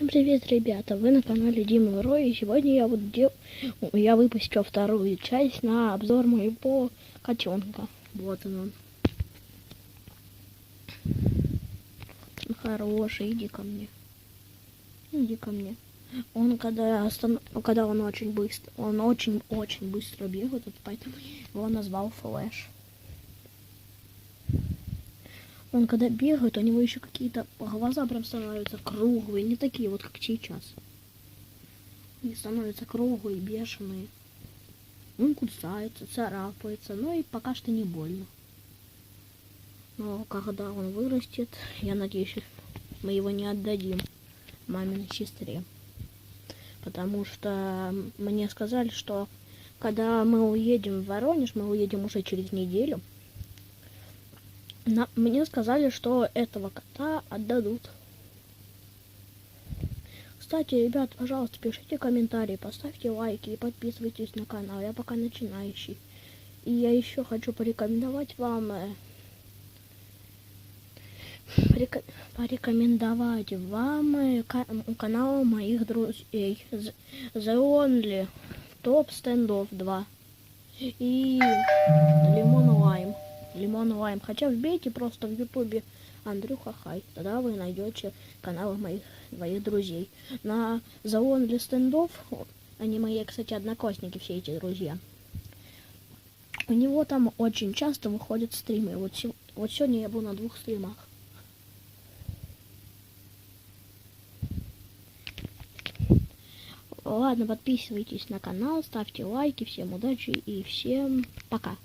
Всем привет, ребята! Вы на канале Дима Рой, и сегодня я выпустил вторую часть на обзор моего котенка. Вот он. Он хороший, иди ко мне. Иди ко мне. Он когда он очень быстро, он очень быстро бегает, поэтому его назвал Флэш. Он когда бегает, у него еще какие-то глаза прям становятся круглые, не такие вот, как сейчас. Они становятся круглые, бешеные. Он кусается, царапается, но и пока что не больно. Но когда он вырастет, я надеюсь, мы его не отдадим маминой сестре. Потому что мне сказали, что когда мы уедем в Воронеж, мы уедем уже через неделю, мне сказали, что этого кота отдадут. Кстати, ребят, пожалуйста, пишите комментарии, поставьте лайки и подписывайтесь на канал. Я пока начинающий. И я еще хочу порекомендовать вам канал моих друзей The Only Top Standoff 2 и Lemon Lime. Хотя вбейте просто в ютубе Андрюха Хай, тогда вы найдете каналы моих друзей. На The Only Standoff, они мои, кстати, одноклассники, все эти друзья. У него там очень часто выходят стримы. Вот сегодня я был на 2 стримах. Ладно, подписывайтесь на канал, ставьте лайки, всем удачи и всем пока.